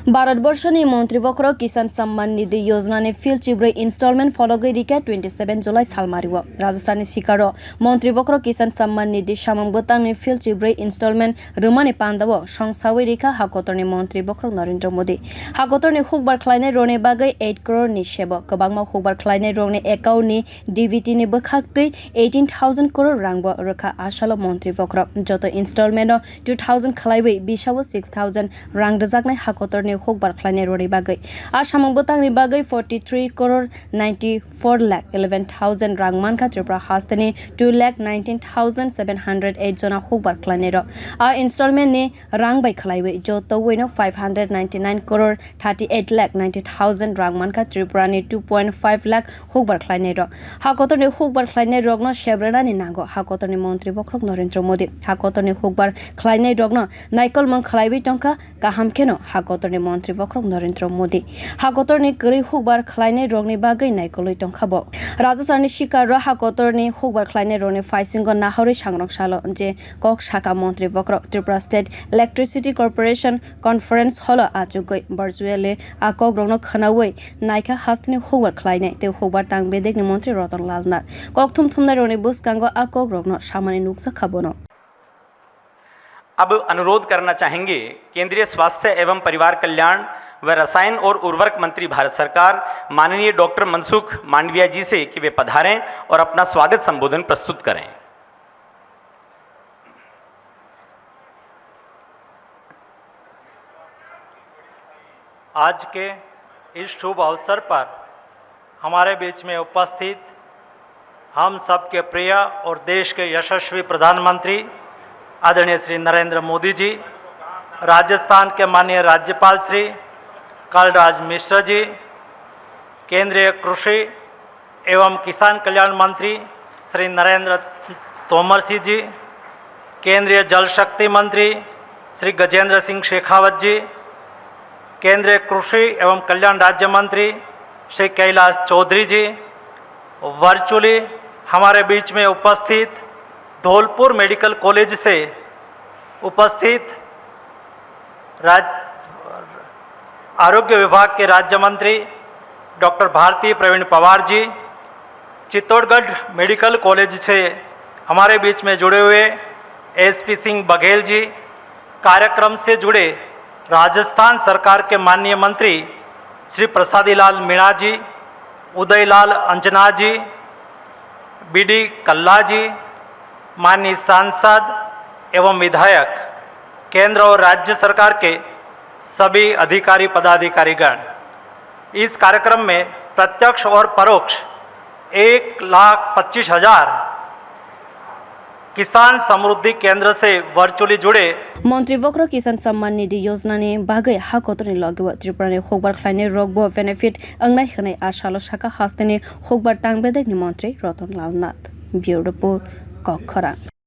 भारतवर्षनि मन्त्रीबख्र किसान सम्मान निधि योजना ने फिल चिब्रै इन्स्टलमेन्ट फलोगै रिका 27 जुलाई सालमारिव राजस्थाननि सिकारो मन्त्रीबख्र किसान सम्मान निधि सामंगबतांनि फिल चिब्रै इन्स्टलमेन्ट रुमानि पान्दाव संसावै रिका हाकोतरनि मन्त्रीबख्र नरेन्द्र मोदी हाकोतरनि हुकबार खलायनाय रोने बागै 8 करोड़ नि सेबो गोबांमा हुकबार खलायनाय रोने एकाउन्टनि डिबिटि नि बखाक्तै 18,000 करोड़ रांबो रोखा आशालो मन्त्रीबख्र जत इन्स्टलमेन्ट 2000 खलायबै बिसावो 6,000 रां रजाकनाय हाकोतरनि हुकबार खलायनाय रोने बागै आसामाव बोतांनि बागै 43 करोड़ 94 लाख 11,000 रां मानखा त्रिपुरा हास्तनि 2,19,708 जना हुकबार खलायनाय रो आ इन्स्टलमेन्ट नि रां बाय खलायबै जतवैनो 599 करोड़ 38 लाख 90,000 रां मानखा त्रिपुरानि 2.5 लाख हुकबार खलायनाय रो हाकोतरनि हुकबार खलायनाय रोगनो शेब्रेनानि नांगो हाकोतरनि मन्त्री बख्रक नरेन्द्र मोदी हाकोतरनि हुकबार खलायनाय रोगनो नायकल मं खलायबै टंका गाहामखेनो हाकोतरनि मन्त्री बख्रक नरेन्द्र मोदी हाकोतरनि गरै हुकबार खलायनाय रोगनि बागै नायकलै टंखाबो राजस्थाननि शिकार हाकोतरनि हुकबार खलायनाय रोगनि फाइसिंग नाहरै सांग्रां सालो जे कक शाखा मन्त्री बख्रक Tripura state electricity corporation conference hall आजुगै वर्चुअली आ कक रोगनो खनावै नायका हास्तनि हुकबार खलायनाय ते हुकबार तां बेदेगनि मन्त्री रतन लाल नाथ कक थुमथुमनाय रोगनि बुसकांगो आ कक रोगनो सामान्य नुक्सा खाबोनो। अब अनुरोध करना चाहेंगे केंद्रीय स्वास्थ्य एवं परिवार कल्याण व रसायन और उर्वरक मंत्री भारत सरकार माननीय डॉक्टर मनसुख मांडविया जी से कि वे पधारें और अपना स्वागत संबोधन प्रस्तुत करें। आज के इस शुभ अवसर पर हमारे बीच में उपस्थित हम सबके प्रिय और देश के यशस्वी प्रधानमंत्री आदरणीय श्री नरेंद्र मोदी जी, राजस्थान के माननीय राज्यपाल श्री कलराज मिश्र जी, केंद्रीय कृषि एवं किसान कल्याण मंत्री श्री नरेंद्र तोमर जी, केंद्रीय जल शक्ति मंत्री श्री गजेंद्र सिंह शेखावत जी, केंद्रीय कृषि एवं कल्याण राज्य मंत्री श्री कैलाश चौधरी जी, वर्चुअली हमारे बीच में उपस्थित धौलपुर मेडिकल कॉलेज से उपस्थित आरोग्य विभाग के राज्य मंत्री doctor Bharti Pravin Pawar ji, Chittorgarh medical college से हमारे बीच में जुड़े हुए एसपी सिंह बघेल जी, कार्यक्रम से जुड़े राजस्थान सरकार के माननीय मंत्री श्री प्रसादी लाल मीणा जी, उदयलाल अंजना जी, बीडी कल्ला जी, माननीय सांसद एवं विधायक, केंद्र और राज्य सरकार के सभी अधिकारी पदाधिकारीगण इस कार्यक्रम में प्रत्यक्ष और परोक्ष 1,25,000 किसान समृद्धि केंद्र से वर्चुअली जुड़े मन्त्री बख्र किसान सम्मान निधि योजना ने बागै हाकोतरनि लगेव त्रिपुरानि हुकबार खलायनाय रोगबो बेनिफिट अंगनाय होनाय आशालो शाखा हास्तनि हुकबार तांबेदेगनि मन्त्री रतन लाल नाथ ब्यूरो रिपोर्ट कक खरां।